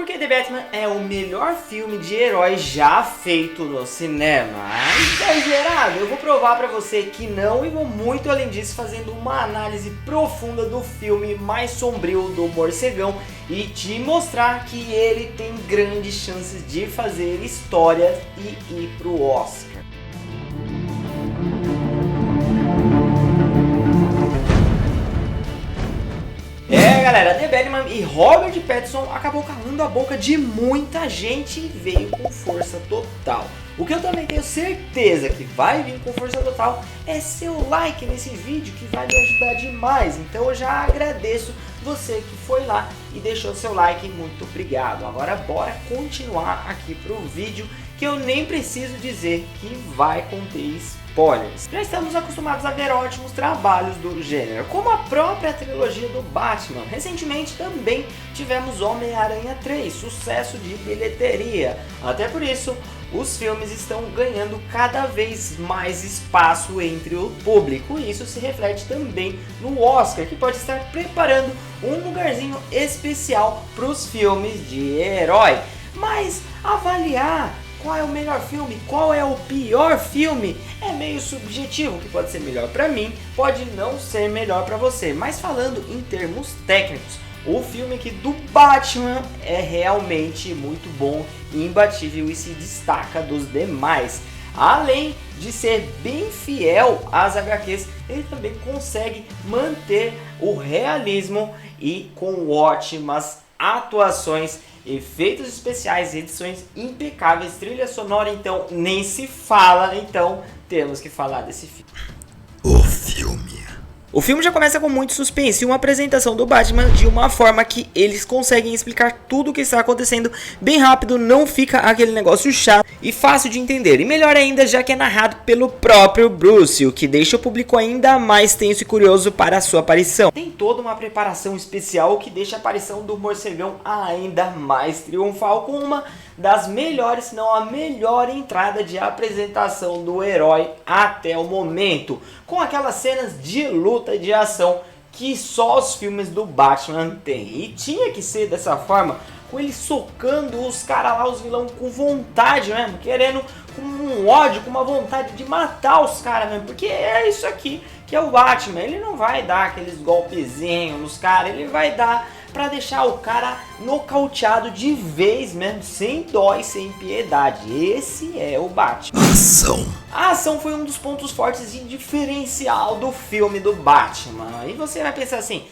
Porque The Batman é o melhor filme de herói já feito no cinema. Exagerado? Eu vou provar pra você que não, e vou muito além disso, fazendo uma análise profunda do filme mais sombrio do Morcegão e te mostrar que ele tem grandes chances de fazer história e ir pro Oscar. Galera, The Batman e Robert Pattinson acabou calando a boca de muita gente e veio com força total. O que eu também tenho certeza que vai vir com força total é seu like nesse vídeo, que vai me ajudar demais. Então eu já agradeço você que foi lá e deixou seu like, muito obrigado. Agora bora continuar aqui pro vídeo, que eu nem preciso dizer que vai conter spoilers. Já estamos acostumados a ver ótimos trabalhos do gênero, como a própria trilogia do Batman. Recentemente também tivemos Homem-Aranha 3, sucesso de bilheteria. Até por isso, os filmes estão ganhando cada vez mais espaço entre o público, e isso se reflete também no Oscar, que pode estar preparando um lugarzinho especial para os filmes de herói. Mas avaliar qual é o melhor filme, qual é o pior filme, é meio subjetivo, que pode ser melhor para mim, pode não ser melhor para você. Mas falando em termos técnicos, o filme aqui do Batman é realmente muito bom, imbatível e se destaca dos demais. Além de ser bem fiel às HQs, ele também consegue manter o realismo e com ótimas atuações, efeitos especiais, edições impecáveis, trilha sonora então nem se fala. Então temos que falar desse filme. O filme já começa com muito suspense e uma apresentação do Batman de uma forma que eles conseguem explicar tudo o que está acontecendo bem rápido, não fica aquele negócio chato e fácil de entender. E melhor ainda, já que é narrado pelo próprio Bruce, o que deixa o público ainda mais tenso e curioso para a sua aparição. Tem toda uma preparação especial que deixa a aparição do Morcegão ainda mais triunfal, com uma das melhores, se não a melhor entrada de apresentação do herói até o momento, com aquelas cenas de luta e de ação que só os filmes do Batman têm. E tinha que ser dessa forma, com ele socando os caras lá, os vilões, com vontade mesmo, querendo, com um ódio, com uma vontade de matar os caras mesmo, porque é isso aqui que é o Batman. Ele não vai dar aqueles golpezinhos nos caras, ele vai dar pra deixar o cara nocauteado de vez mesmo, sem dó e sem piedade. Esse é o Batman. A ação foi um dos pontos fortes e diferencial do filme do Batman. E você vai pensar assim,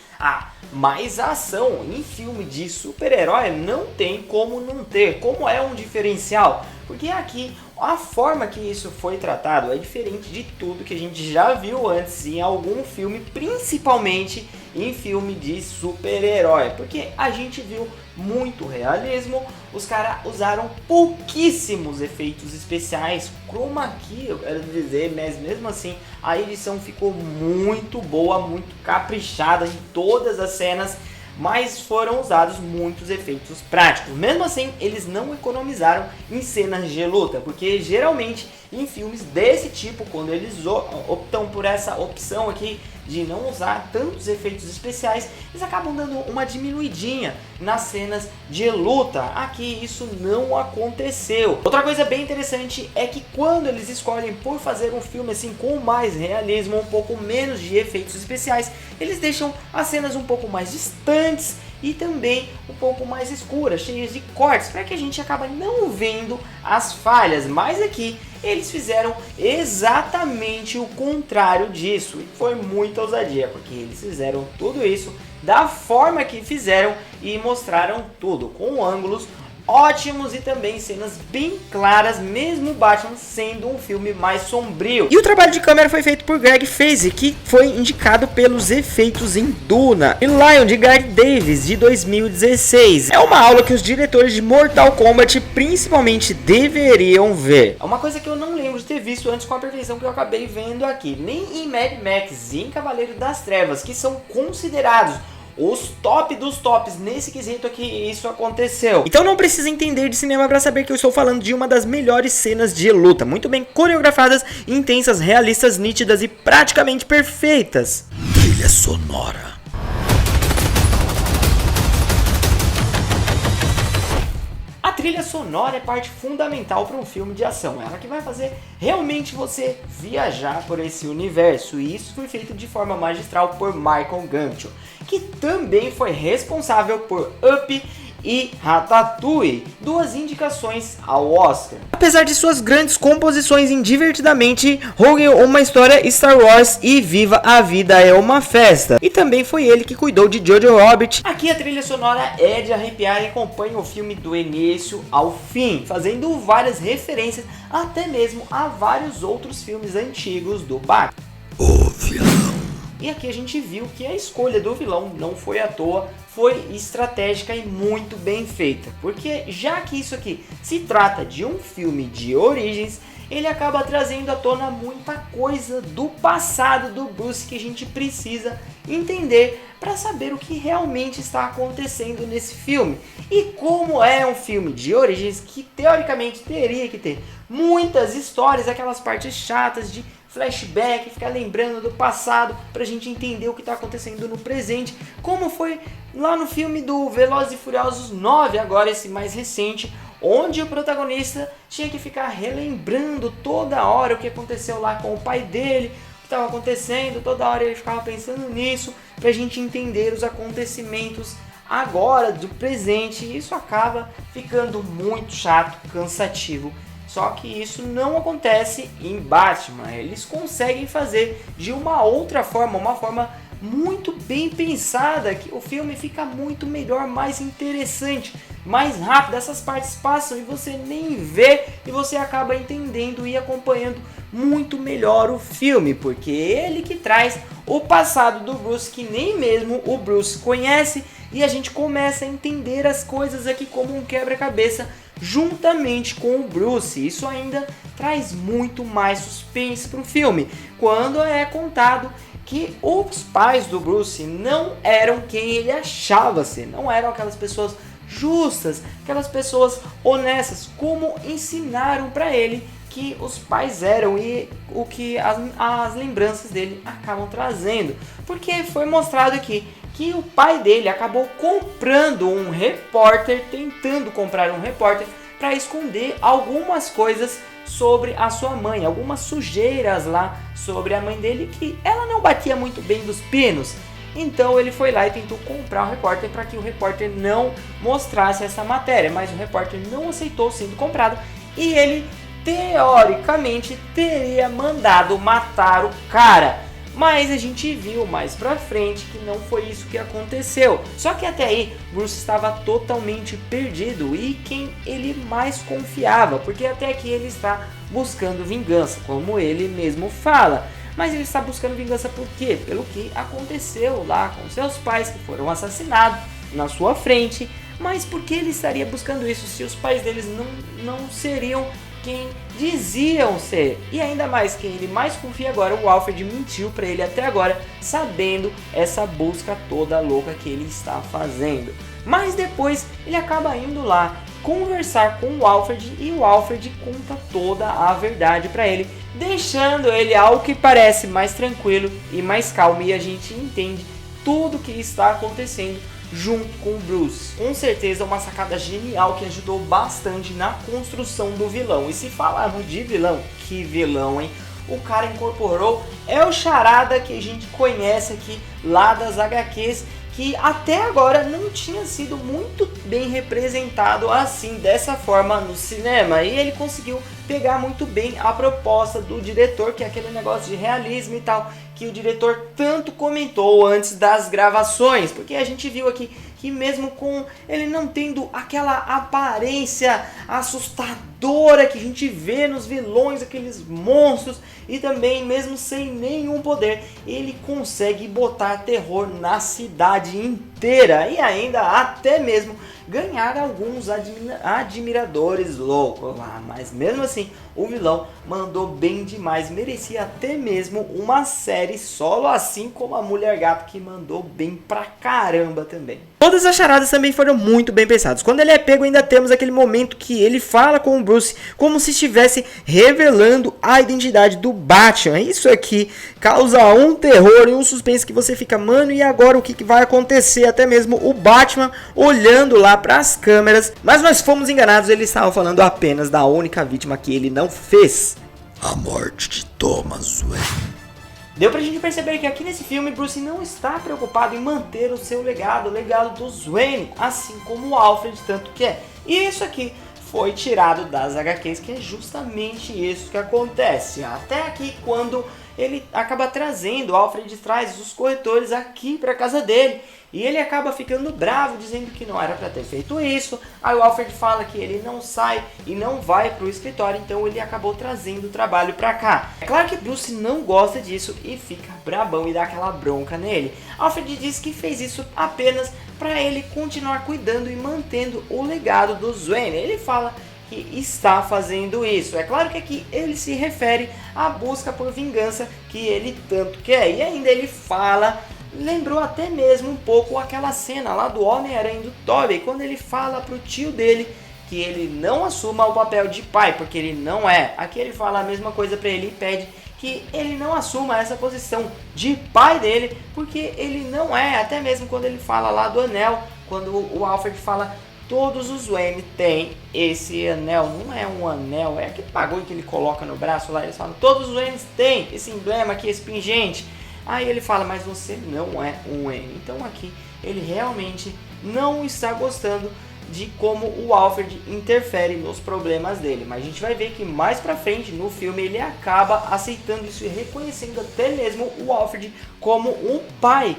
mas a ação em filme de super-herói não tem como não ter. Como é um diferencial? Porque aqui a forma que isso foi tratado é diferente de tudo que a gente já viu antes em algum filme, principalmente em filme de super-herói, porque a gente viu muito realismo, os caras usaram pouquíssimos efeitos especiais, chroma key, eu quero dizer, mas mesmo assim a edição ficou muito boa, muito caprichada em todas as cenas, mas foram usados muitos efeitos práticos. Mesmo assim, eles não economizaram em cenas de luta, porque geralmente em filmes desse tipo, quando eles optam por essa opção aqui de não usar tantos efeitos especiais, eles acabam dando uma diminuidinha nas cenas de luta. Aqui isso não aconteceu. Outra coisa bem interessante é que quando eles escolhem por fazer um filme assim com mais realismo, um pouco menos de efeitos especiais, eles deixam as cenas um pouco mais distantes e também um pouco mais escuras, cheias de cortes, para que a gente acaba não vendo as falhas. Mas aqui eles fizeram exatamente o contrário disso, e foi muita ousadia, porque eles fizeram tudo isso da forma que fizeram e mostraram tudo com ângulos ótimos e também cenas bem claras, mesmo Batman sendo um filme mais sombrio. E o trabalho de câmera foi feito por Greg Fraser, que foi indicado pelos efeitos em Duna, e Lion de Garth Davis de 2016. É uma aula que os diretores de Mortal Kombat principalmente deveriam ver. É uma coisa que eu não lembro de ter visto antes com a perfeição que eu acabei vendo aqui, nem em Mad Max e em Cavaleiro das Trevas, que são considerados os top dos tops nesse quesito aqui, isso aconteceu. Então não precisa entender de cinema para saber que eu estou falando de uma das melhores cenas de luta, muito bem coreografadas, intensas, realistas, nítidas e praticamente perfeitas. Trilha sonora. trilha sonora é parte fundamental para um filme de ação, ela que vai fazer realmente você viajar por esse universo, e isso foi feito de forma magistral por Michael Giacchino, que também foi responsável por Up e Ratatouille, 2 indicações ao Oscar. Apesar de suas grandes composições em Divertidamente, Rogue, Uma História, Star Wars e Viva a Vida é uma Festa, e também foi ele que cuidou de Jojo Rabbit. Aqui a trilha sonora é de arrepiar e acompanha o filme do início ao fim, fazendo várias referências até mesmo a vários outros filmes antigos do Batman. O vilão. E aqui a gente viu que a escolha do vilão não foi à toa, foi estratégica e muito bem feita. Porque já que isso aqui se trata de um filme de origens, ele acaba trazendo à tona muita coisa do passado do Bruce que a gente precisa entender para saber o que realmente está acontecendo nesse filme. E como é um filme de origens que teoricamente teria que ter muitas histórias, aquelas partes chatas de flashback, ficar lembrando do passado pra gente entender o que tá acontecendo no presente, como foi lá no filme do Velozes e Furiosos 9, agora esse mais recente, onde o protagonista tinha que ficar relembrando toda hora o que aconteceu lá com o pai dele, o que estava acontecendo, toda hora ele ficava pensando nisso, pra gente entender os acontecimentos agora, do presente, e isso acaba ficando muito chato, cansativo. Só que isso não acontece em Batman, eles conseguem fazer de uma outra forma, uma forma muito bem pensada, que o filme fica muito melhor, mais interessante, mais rápido, essas partes passam e você nem vê e você acaba entendendo e acompanhando muito melhor o filme, porque é ele que traz o passado do Bruce que nem mesmo o Bruce conhece, e a gente começa a entender as coisas aqui como um quebra-cabeça juntamente com o Bruce. Isso ainda traz muito mais suspense para o filme, quando é contado que os pais do Bruce não eram quem ele achava ser, não eram aquelas pessoas justas, aquelas pessoas honestas, como ensinaram para ele que os pais eram e o que as lembranças dele acabam trazendo, porque foi mostrado aqui que o pai dele acabou comprando um repórter, tentando comprar um repórter para esconder algumas coisas sobre a sua mãe, algumas sujeiras lá sobre a mãe dele, que ela não batia muito bem dos pinos. Então ele foi lá e tentou comprar o repórter para que o repórter não mostrasse essa matéria, mas o repórter não aceitou sendo comprado e ele teoricamente teria mandado matar o cara. Mas a gente viu mais pra frente que não foi isso que aconteceu. Só que até aí, Bruce estava totalmente perdido e quem ele mais confiava, porque até aqui ele está buscando vingança, como ele mesmo fala. Mas ele está buscando vingança por quê? Pelo que aconteceu lá com seus pais, que foram assassinados na sua frente. Mas por que ele estaria buscando isso se os pais deles não seriam quem diziam ser? E ainda mais, quem ele mais confia agora, o Alfred mentiu para ele até agora, sabendo essa busca toda louca que ele está fazendo. Mas depois ele acaba indo lá conversar com o Alfred e o Alfred conta toda a verdade para ele, deixando ele ao que parece mais tranquilo e mais calmo, e a gente entende tudo o que está acontecendo junto com o Bruce. Com certeza uma sacada genial que ajudou bastante na construção do vilão. E se falarmos de vilão, que vilão, hein? O cara incorporou é o Charada que a gente conhece aqui lá das HQs, que até agora não tinha sido muito bem representado assim, dessa forma no cinema. E ele conseguiu pegar muito bem a proposta do diretor, que é aquele negócio de realismo e tal, que o diretor tanto comentou antes das gravações, porque a gente viu aqui que mesmo com ele não tendo aquela aparência assustadora que a gente vê nos vilões, aqueles monstros, e também mesmo sem nenhum poder, ele consegue botar terror na cidade inteira e ainda até mesmo ganhar alguns admiradores loucos lá. Mas mesmo assim, o vilão mandou bem demais, merecia até mesmo uma série solo, assim como a Mulher Gato, que mandou bem pra caramba também. Todas as charadas também foram muito bem pensadas. Quando ele é pego, ainda temos aquele momento que ele fala com o Bruce como se estivesse revelando a identidade do Batman. Isso aqui causa um terror e um suspense que você fica, mano, e agora o que vai acontecer? Até mesmo o Batman olhando lá para as câmeras, mas nós fomos enganados, ele estava falando apenas da única vítima que ele não fez: a morte de Thomas Wayne. Deu pra gente perceber que aqui nesse filme Bruce não está preocupado em manter o seu legado, o legado dos Wayne, assim como o Alfred tanto quer. E isso aqui foi tirado das HQs, que é justamente isso que acontece. Até aqui quando ele acaba trazendo, o Alfred traz os corretores aqui pra casa dele. E ele acaba ficando bravo, dizendo que não era para ter feito isso. Aí o Alfred fala que ele não sai e não vai para o escritório, então ele acabou trazendo o trabalho para cá. É claro que Bruce não gosta disso e fica brabão e dá aquela bronca nele. Alfred diz que fez isso apenas para ele continuar cuidando e mantendo o legado dos Wayne. Ele fala que está fazendo isso. É claro que aqui ele se refere à busca por vingança que ele tanto quer. E ainda ele fala... lembrou até mesmo um pouco aquela cena lá do Homem-Aranha do Tobey, quando ele fala pro tio dele que ele não assuma o papel de pai, porque ele não é. Aqui ele fala a mesma coisa pra ele e pede que ele não assuma essa posição de pai dele, porque ele não é. Até mesmo quando ele fala lá do anel, quando o Alfred fala: todos os Wayne têm esse anel, não é um anel, é aquele bagulho que ele coloca no braço lá. Eles falam: todos os Wayne têm esse emblema aqui, esse pingente. Aí ele fala: mas você não é um Wayne. Então aqui ele realmente não está gostando de como o Alfred interfere nos problemas dele. Mas a gente vai ver que mais pra frente no filme ele acaba aceitando isso e reconhecendo até mesmo o Alfred como um pai.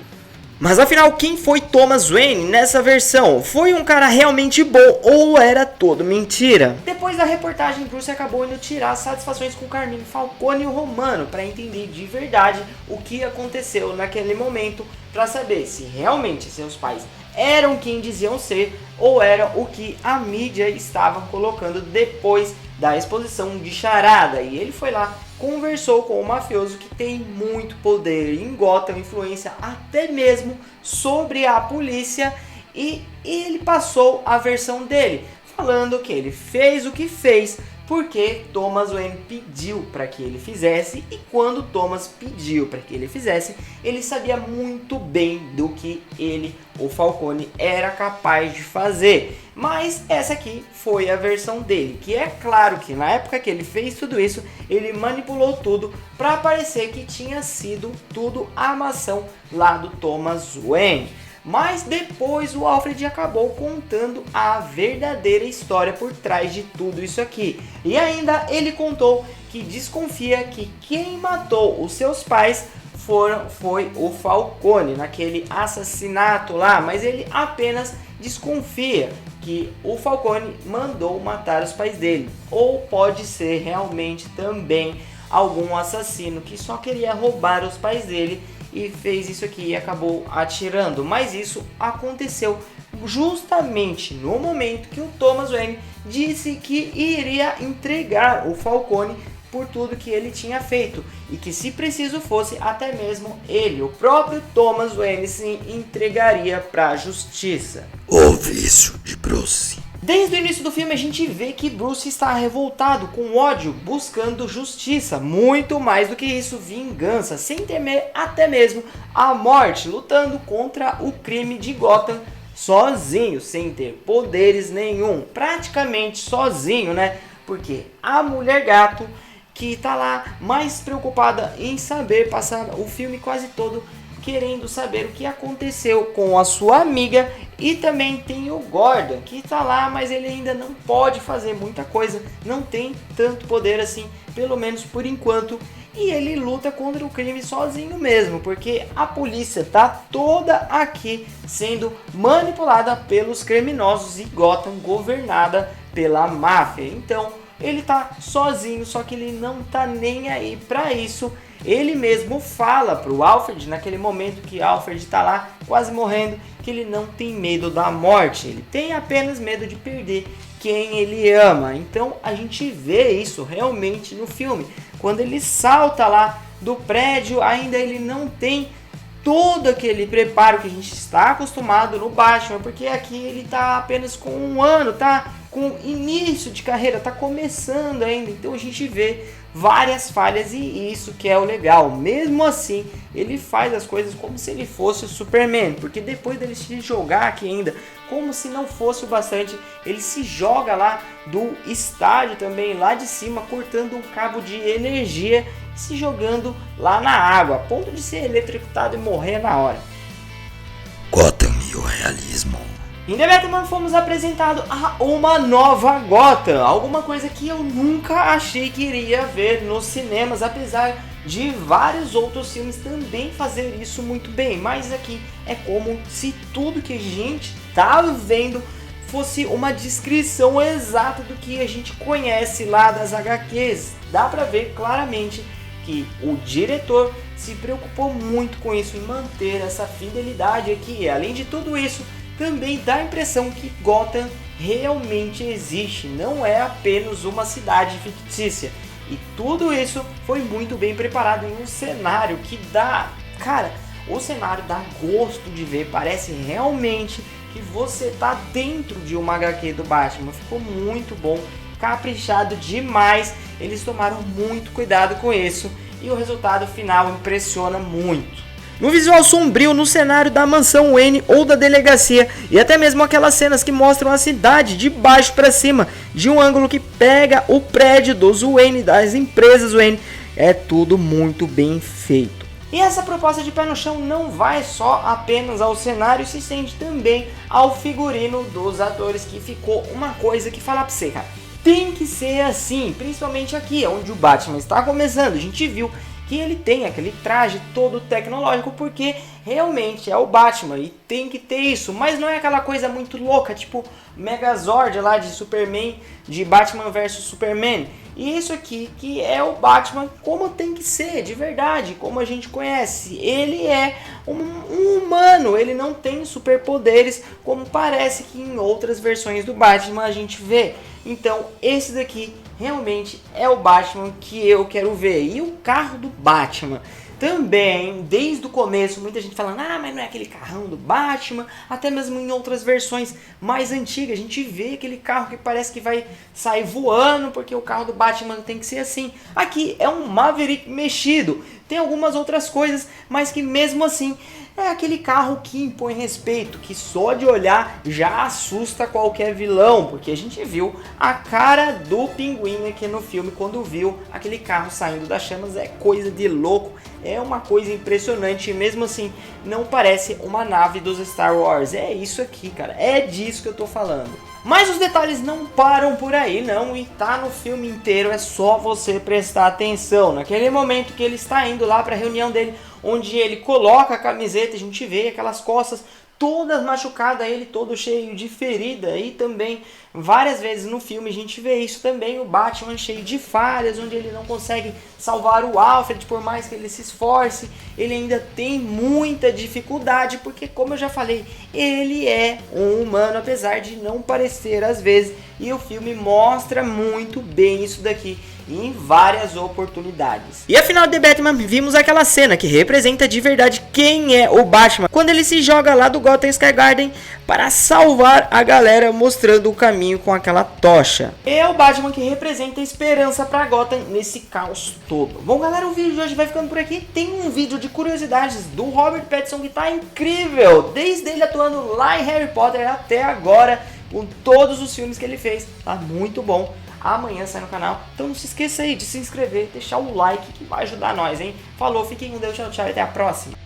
Mas afinal, quem foi Thomas Wayne nessa versão? Foi um cara realmente bom ou era todo mentira? Depois da reportagem, Bruce acabou indo tirar satisfações com Carmine Falcone e o Romano para entender de verdade o que aconteceu naquele momento, para saber se realmente seus pais eram quem diziam ser ou era o que a mídia estava colocando depois da exposição de charada. E ele foi lá, conversou com o mafioso que tem muito poder em Gotham, influência até mesmo sobre a polícia, e ele passou a versão dele, falando que ele fez o que fez porque Thomas Wayne pediu para que ele fizesse, e quando Thomas pediu para que ele fizesse, ele sabia muito bem do que ele, o Falcone, era capaz de fazer. Mas essa aqui foi a versão dele, que é claro que na época que ele fez tudo isso, ele manipulou tudo para parecer que tinha sido tudo armação lá do Thomas Wayne. Mas depois o Alfred acabou contando a verdadeira história por trás de tudo isso aqui. E ainda ele contou que desconfia que quem matou os seus pais foi o Falcone naquele assassinato lá, mas ele apenas desconfia que o Falcone mandou matar os pais dele. Ou pode ser realmente também algum assassino que só queria roubar os pais dele e fez isso aqui e acabou atirando. Mas isso aconteceu justamente no momento que o Thomas Wayne disse que iria entregar o Falcone por tudo que ele tinha feito, e que se preciso fosse, até mesmo ele, o próprio Thomas Wayne, se entregaria para a justiça. O vício de Bruce. Desde o início do filme a gente vê que Bruce está revoltado, com ódio, buscando justiça, muito mais do que isso, vingança, sem temer até mesmo a morte, lutando contra o crime de Gotham sozinho, sem ter poderes nenhum, praticamente sozinho, né? Porque a Mulher Gato, que tá lá mais preocupada em saber, passar o filme quase todo querendo saber o que aconteceu com a sua amiga, e também tem o Gordon, que tá lá, mas ele ainda não pode fazer muita coisa, não tem tanto poder assim, pelo menos por enquanto, e ele luta contra o crime sozinho mesmo, porque a polícia tá toda aqui sendo manipulada pelos criminosos e Gotham governada pela máfia. Então ele tá sozinho, só que ele não tá nem aí pra isso. Ele mesmo fala pro Alfred, naquele momento que Alfred tá lá quase morrendo, que ele não tem medo da morte, ele tem apenas medo de perder quem ele ama. Então a gente vê isso realmente no filme. Quando ele salta lá do prédio, ainda ele não tem todo aquele preparo que a gente está acostumado no Batman, porque aqui ele tá apenas com 1 ano, tá com início de carreira, tá começando ainda, então a gente vê várias falhas e isso que é o legal. Mesmo assim, ele faz as coisas como se ele fosse o Superman, porque depois dele se jogar aqui ainda, como se não fosse o bastante, ele se joga lá do estádio também, lá de cima, cortando um cabo de energia, se jogando lá na água, a ponto de ser eletrocutado e morrer na hora. Gotham e o realismo. Em The Batman fomos apresentados a uma nova Gotham, alguma coisa que eu nunca achei que iria ver nos cinemas, apesar de vários outros filmes também fazer isso muito bem, mas aqui é como se tudo que a gente tá vendo fosse uma descrição exata do que a gente conhece lá das HQs. Dá pra ver claramente que o diretor se preocupou muito com isso, em manter essa fidelidade aqui. Além de tudo isso, também dá a impressão que Gotham realmente existe, não é apenas uma cidade fictícia. E tudo isso foi muito bem preparado em um cenário que dá... Cara, o cenário dá gosto de ver, parece realmente que você tá dentro de uma HQ do Batman. Ficou muito bom, caprichado demais, eles tomaram muito cuidado com isso e o resultado final impressiona muito. No visual sombrio, no cenário da mansão Wayne ou da delegacia, e até mesmo aquelas cenas que mostram a cidade de baixo para cima, de um ângulo que pega o prédio dos Wayne, das empresas Wayne, é tudo muito bem feito. E essa proposta de pé no chão não vai só apenas ao cenário, se estende também ao figurino dos atores, que ficou uma coisa que falar pra você, cara, tem que ser assim, principalmente aqui, onde o Batman está começando. A gente viu que ele tem aquele traje todo tecnológico, porque realmente é o Batman e tem que ter isso, mas não é aquela coisa muito louca, tipo Megazord lá de Superman, de Batman vs Superman. E isso aqui que é o Batman como tem que ser, de verdade, como a gente conhece. Ele é um humano, ele não tem superpoderes como parece que em outras versões do Batman a gente vê. Então esse daqui realmente é o Batman que eu quero ver. E o carro do Batman também, desde o começo, muita gente falando, ah, mas não é aquele carrão do Batman. Até mesmo em outras versões mais antigas, a gente vê aquele carro que parece que vai sair voando, porque o carro do Batman tem que ser assim. Aqui é um Maverick mexido. Tem algumas outras coisas, mas que mesmo assim é aquele carro que impõe respeito, que só de olhar já assusta qualquer vilão, porque a gente viu a cara do Pinguim aqui no filme quando viu aquele carro saindo das chamas. É coisa de louco, é uma coisa impressionante, e mesmo assim não parece uma nave dos Star Wars. É isso aqui, cara, é disso que eu tô falando. Mas os detalhes não param por aí não, e tá no filme inteiro, é só você prestar atenção. Naquele momento que ele está indo lá para a reunião dele, onde ele coloca a camiseta, a gente vê aquelas costas todas machucadas, ele todo cheio de ferida, e também várias vezes no filme a gente vê isso também, o Batman cheio de falhas, onde ele não consegue salvar o Alfred, por mais que ele se esforce, ele ainda tem muita dificuldade, porque como eu já falei, ele é um humano, apesar de não parecer às vezes, e o filme mostra muito bem isso daqui em várias oportunidades. E afinal de The Batman, vimos aquela cena que representa de verdade quem é o Batman, quando ele se joga lá do Gotham Sky Garden para salvar a galera, mostrando o caminho com aquela tocha. É o Batman que representa a esperança para Gotham nesse caos todo. Bom galera, o vídeo de hoje vai ficando por aqui. Tem um vídeo de curiosidades do Robert Pattinson que tá incrível, desde ele atuando lá em Harry Potter até agora, com todos os filmes que ele fez, tá muito bom. Amanhã sai no canal, então não se esqueça aí de se inscrever, deixar o like que vai ajudar nós, hein? Falou, fiquem com Deus, tchau, tchau e até a próxima.